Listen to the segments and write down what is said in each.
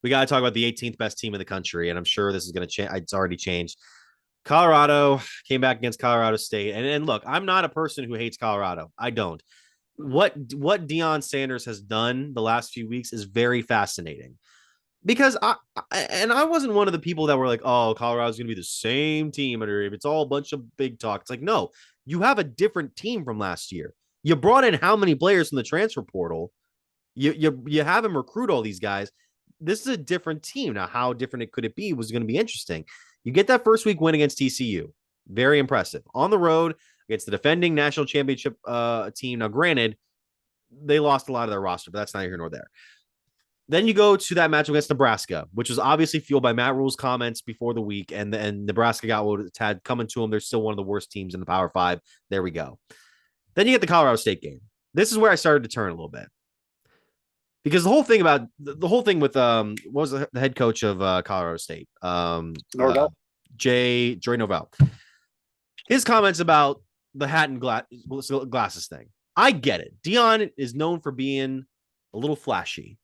We got to talk about the 18th best team in the country, and I'm sure this is going to change. It's already changed. Colorado came back against Colorado State, and look, I'm not a person who hates Colorado. I don't. What Deion Sanders has done the last few weeks is very fascinating because I wasn't one of the people that were like, oh, Colorado's going to be the same team under it's all a bunch of big talk. It's like, no, you have a different team from last year. You brought in how many players from the transfer portal? You have him recruit all these guys. This is a different team. Now, how different it could it be was going to be interesting. You get that first week win against TCU. Very impressive. On the road against the defending national championship team. Now, granted, they lost a lot of their roster, but that's neither here nor there. Then you go to that match against Nebraska, which was obviously fueled by Matt Rhule's comments before the week, and Nebraska got what it's had coming to them. They're still one of the worst teams in the Power Five. There we go. Then you get the Colorado State game. This is where I started to turn a little bit because the whole thing with what was the head coach of Colorado State, Norvell. Joey Norvell, his comments about the hat and glasses thing. I get it. Deion is known for being a little flashy.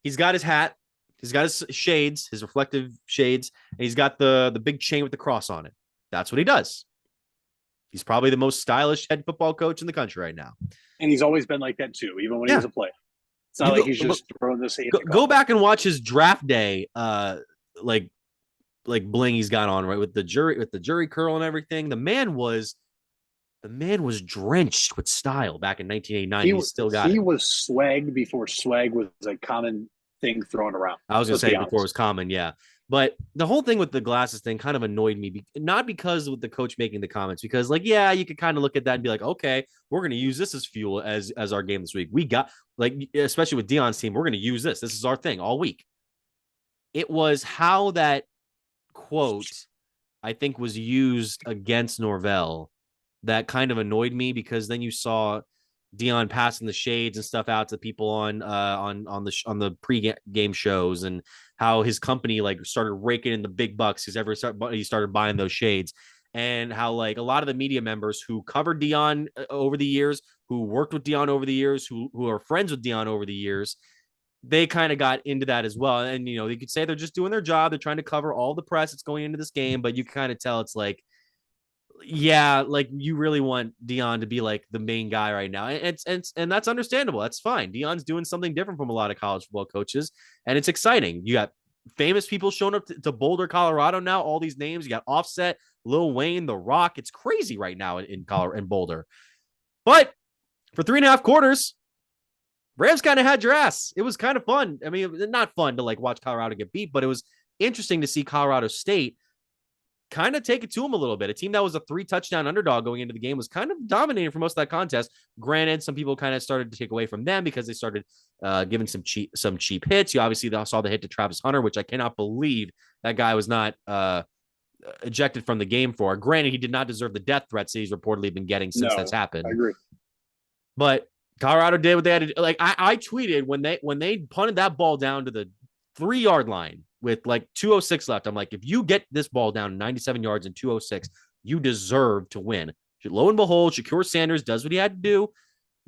He's got his hat, he's got his shades, his reflective shades, and he's got the big chain with the cross on it. That's what he does. He's probably the most stylish head football coach in the country right now. And he's always been like that too, even when he was a player. It's not like he's just throwing this. Go back and watch his draft day, like bling he's got on, right, with the jury curl and everything. The man was drenched with style back in 1989. He still got it. He was swag before swag was a common thing thrown around. I was going to say before it was common, yeah. But the whole thing with the glasses thing kind of annoyed me, not because with the coach making the comments, because like, yeah, you could kind of look at that and be like, okay, we're going to use this as fuel as our game this week. We got, like, especially with Deion's team, we're going to use this. This is our thing all week. It was how that quote, I think, was used against Norvell that kind of annoyed me, because then you saw Deion passing the shades and stuff out to people on the pre-game shows, and how his company like started raking in the big bucks because he started buying those shades, and how like a lot of the media members who covered Deion over the years, who worked with Deion over the years, who are friends with Deion over the years, they kind of got into that as well. And you know, you could say they're just doing their job, they're trying to cover all the press that's going into this game, but you kind of tell it's like, yeah, like you really want Deion to be like the main guy right now. And that's understandable. That's fine. Deion's doing something different from a lot of college football coaches, and it's exciting. You got famous people showing up to Boulder, Colorado now. All these names. You got Offset, Lil Wayne, The Rock. It's crazy right now in Boulder. But for 3.5 quarters, Rams kind of had your ass. It was kind of fun. I mean, not fun to like watch Colorado get beat, but it was interesting to see Colorado State kind of take it to them a little bit. A team that was a 3-touchdown underdog going into the game was kind of dominating for most of that contest. Granted, some people kind of started to take away from them because they started giving some cheap hits. You obviously saw the hit to Travis Hunter, which I cannot believe that guy was not ejected from the game for. Granted, he did not deserve the death threats he's reportedly been getting since that's happened. I agree. But Colorado did what they had to do. Like I tweeted when they punted that ball down to the 3-yard line with like 2:06 left. I'm like, if you get this ball down 97 yards in 2:06, you deserve to win. Lo and behold, Shakur Sanders does what he had to do,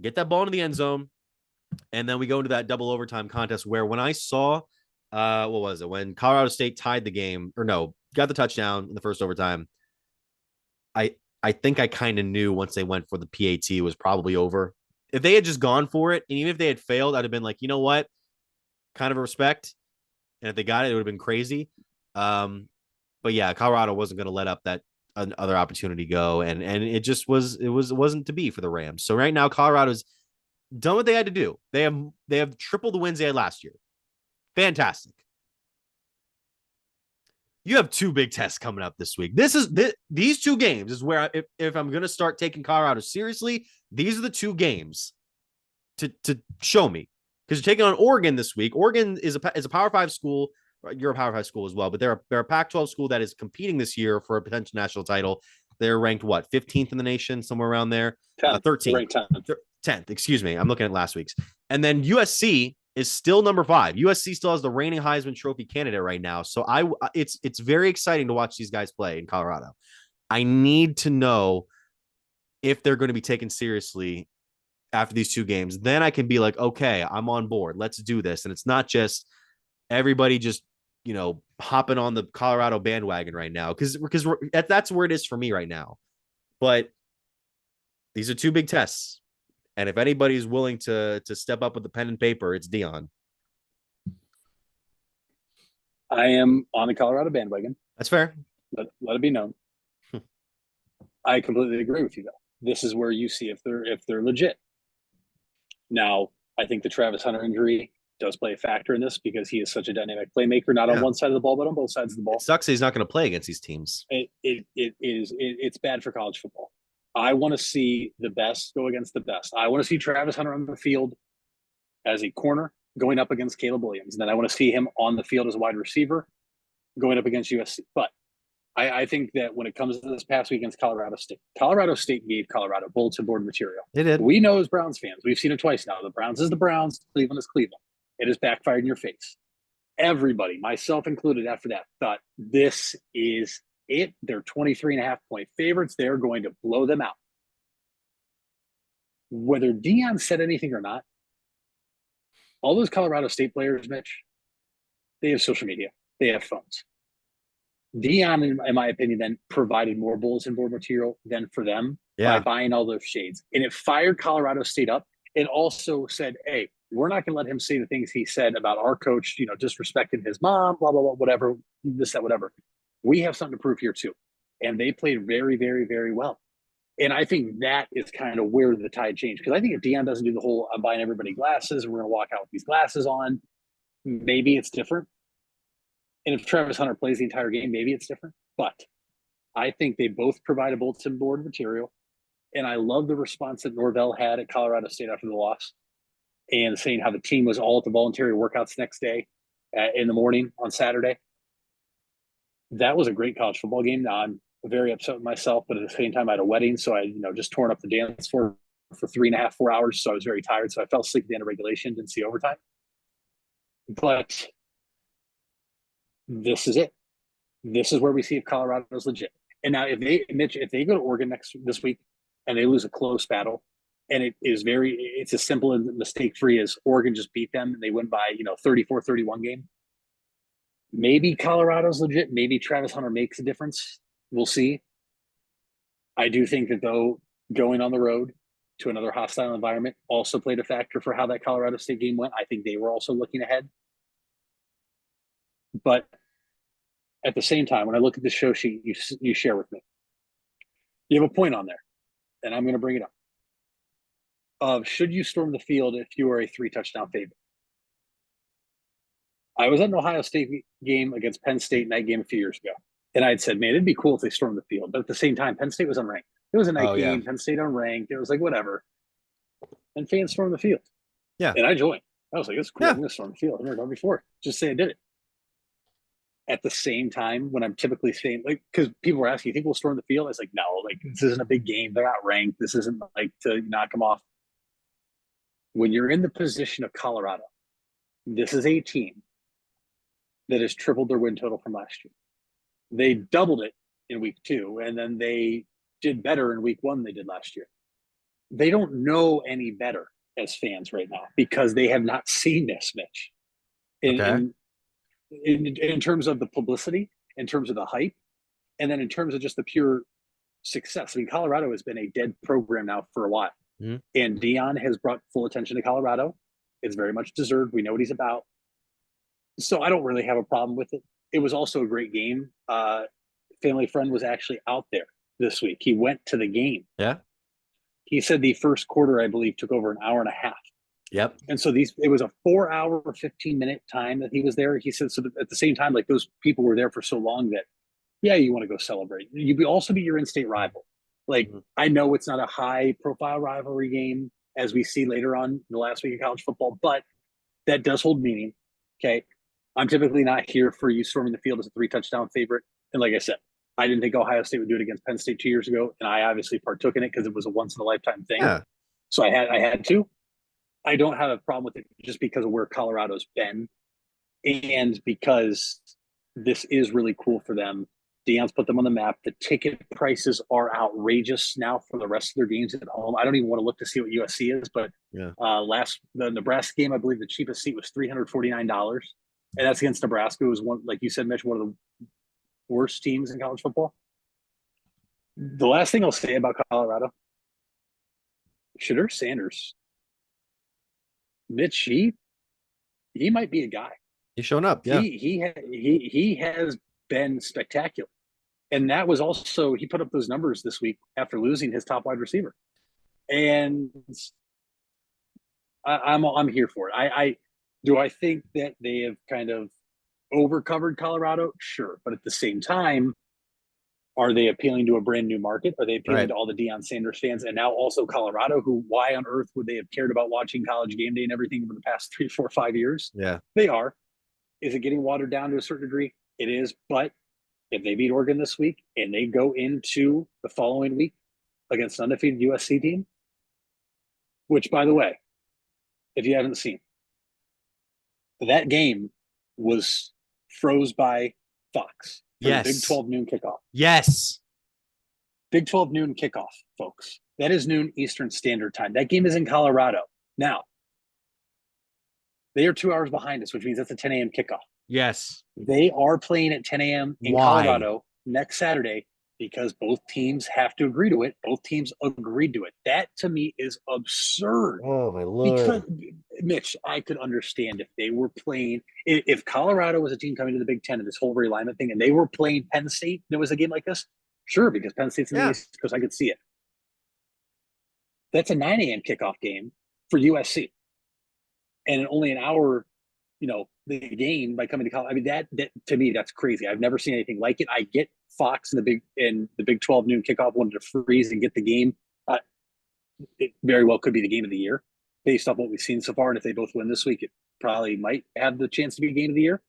get that ball into the end zone. And then we go into that double overtime contest where when I saw, what was it? When Colorado State tied the game, or no, got the touchdown in the first overtime. I think I kind of knew once they went for the PAT, it was probably over. If they had just gone for it, and even if they had failed, I'd have been like, you know what? Kind of a respect. And if they got it, it would have been crazy. But yeah, Colorado wasn't going to let up that other opportunity go, and it just wasn't to be for the Rams. So right now, Colorado's done what they had to do. They have triple the wins they had last year. Fantastic. You have 2 big tests coming up this week. These 2 games is where if I'm going to start taking Colorado seriously, these are the 2 games to show me. Because you're taking on Oregon this week. Oregon is a Power 5 school. You're a Power 5 school as well, but they're a Pac-12 school that is competing this year for a potential national title. They're ranked, what, 15th in the nation, somewhere around there? 13th. 10th, excuse me. I'm looking at last week's. And then USC is still number 5. USC still has the reigning Heisman Trophy candidate right now. So it's very exciting to watch these guys play in Colorado. I need to know if they're going to be taken seriously after these 2 games. Then I can be like, okay, I'm on board. Let's do this. And it's not just everybody just, hopping on the Colorado bandwagon right now because that's where it is for me right now. But these are two big tests, and if anybody's willing to step up with the pen and paper, it's Deion. I am on the Colorado bandwagon. That's fair. Let it be known. I completely agree with you, though. This is where you see if they're legit. Now, I think the Travis Hunter injury does play a factor in this because he is such a dynamic playmaker, not on one side of the ball, but on both sides of the ball. It sucks that he's not going to play against these teams. It's bad for college football. I want to see the best go against the best. I want to see Travis Hunter on the field as a corner going up against Caleb Williams. And then I want to see him on the field as a wide receiver going up against USC. But I think that when it comes to this past week against Colorado State gave Colorado bulletin board material. They did. We know as Browns fans, we've seen it twice now. The Browns is the Browns, Cleveland is Cleveland. It has backfired in your face. Everybody, myself included, after that, thought this is it. They're 23.5-point favorites. They're going to blow them out. Whether Deion said anything or not, all those Colorado State players, Mitch, they have social media. They have phones. Deion, in my opinion, then provided more bulletin board material than for them by buying all those shades. And it fired Colorado State up. It also said, hey, we're not going to let him say the things he said about our coach, disrespecting his mom, blah, blah, blah, whatever, this, that, whatever. We have something to prove here too. And they played very, very, very well. And I think that is kind of where the tide changed. Because I think if Deion doesn't do the whole, I'm buying everybody glasses, and we're going to walk out with these glasses on, maybe it's different. And if Travis Hunter plays the entire game, maybe it's different. But I think they both provide a bulletin board material. And I love the response that Norvell had at Colorado State after the loss and saying how the team was all at the voluntary workouts next day in the morning on Saturday. That was a great college football game. Now, I'm very upset with myself, but at the same time, I had a wedding. So I, just torn up the dance floor for 3.5, 4 hours. So I was very tired. So I fell asleep at the end of regulation, didn't see overtime. But this is it. This is where we see if Colorado's legit. And now if they go to Oregon this week and they lose a close battle, and it's as simple and mistake free as Oregon just beat them and they win by 34-31 game. Maybe Colorado's legit. Maybe Travis Hunter makes a difference. We'll see. I do think that, though, going on the road to another hostile environment also played a factor for how that Colorado State game went. I think they were also looking ahead. But at the same time, when I look at the show sheet you share with me, you have a point on there, and I'm going to bring it up. Of should you storm the field if you are a 3-touchdown favorite? I was at an Ohio State game against Penn State night game a few years ago, and I'd said, man, it'd be cool if they stormed the field. But at the same time, Penn State was unranked. It was a night game, Penn State unranked. It was like, whatever. And fans stormed the field. Yeah. And I joined. I was like, it's cool. I'm going to storm the field. I've never done it before. Just say I did it. At the same time, when I'm typically saying, because people were asking, you think we'll storm the field? I was like, no, this isn't a big game. They're not ranked. This isn't to knock them off. When you're in the position of Colorado, this is a team that has tripled their win total from last year. They doubled it in week 2, and then they did better in week 1 than they did last year. They don't know any better as fans right now because they have not seen this, Mitch. In terms of the publicity, in terms of the hype, and then in terms of just the pure success. I mean, Colorado has been a dead program now for a while. Mm-hmm. And Deion has brought full attention to Colorado. It's very much deserved. We know what he's about. So I don't really have a problem with it. It was also a great game. Family friend was actually out there this week. He went to the game. Yeah. He said the first quarter, I believe, took over an hour and a half. Yep. And so it was a 4-hour, 15-minute time that he was there. He said, so at the same time, those people were there for so long that, yeah, you want to go celebrate. You also be your in-state rival. I know it's not a high-profile rivalry game as we see later on in the last week of college football, but that does hold meaning. Okay. I'm typically not here for you storming the field as a 3-touchdown favorite. And like I said, I didn't think Ohio State would do it against Penn State 2 years ago. And I obviously partook in it because it was a once-in-a-lifetime thing. Yeah. So I had to. I don't have a problem with it just because of where Colorado's been and because this is really cool for them. Deion's put them on the map. The ticket prices are outrageous now for the rest of their games at home. I don't even want to look to see what USC is, but the Nebraska game, I believe the cheapest seat was $349. and that's against Nebraska, who's one, like you said, Mitch, one of the worst teams in college football. The last thing I'll say about Colorado, Shedeur Sanders, Mitch, he might be a guy. He's shown up. Yeah. He has been spectacular. And that was also, he put up those numbers this week after losing his top wide receiver. And I'm here for it. I think that they have kind of overcovered Colorado? Sure. But at the same time, are they appealing to a brand new market? Are they appealing to all the Deion Sanders fans and now also Colorado, who why on earth would they have cared about watching College Game Day and everything over the past 3, 4, 5 years? Yeah. They are. Is it getting watered down to a certain degree? It is. But if they beat Oregon this week and they go into the following week against an undefeated USC team, which, by the way, if you haven't seen, that game was froze by Fox. Yes. Big 12 noon kickoff. Yes. Big 12 noon kickoff, folks. That is noon Eastern Standard Time. That game is in Colorado. Now, they are 2 hours behind us, which means that's a 10 a.m. kickoff. Yes. They are playing at 10 a.m. in Colorado next Saturday because both teams have to agree to it. Both teams agreed to it. That, to me, is absurd. Oh, my Lord. Because, Mitch, I could understand if they were playing – if Colorado was a team coming to the Big Ten and this whole realignment thing, and they were playing Penn State, there was a game like this, sure, because Penn State's in the East because I could see it. That's a 9 a.m. kickoff game for USC. And only an hour, the game by coming to college. I mean, that to me, that's crazy. I've never seen anything like it. I get Fox and the Big 12 noon kickoff wanted to freeze and get the game. It very well could be the game of the year based off what we've seen so far. And if they both win this week, it probably might have the chance to be game of the year.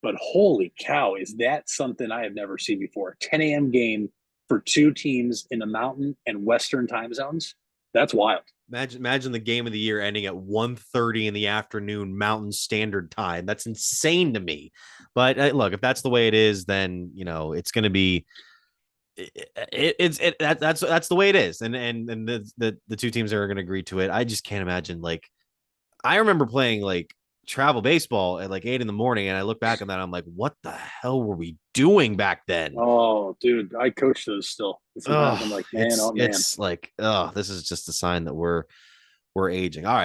But holy cow, is that something I have never seen before? 10 a.m. game for two teams in the Mountain and Western time zones. That's wild. Imagine the game of the year ending at 1:30 in the afternoon Mountain Standard Time. That's insane to me. But look, if that's the way it is, then it's going to be. That's the way it is, and the two teams are going to agree to it. I just can't imagine. Like, I remember playing like travel baseball at like 8 a.m, and I look back on that, I'm like, what the hell were we doing back then? Oh, dude, I coach those still. I'm like, man, it's like, this is just a sign that we're aging. All right.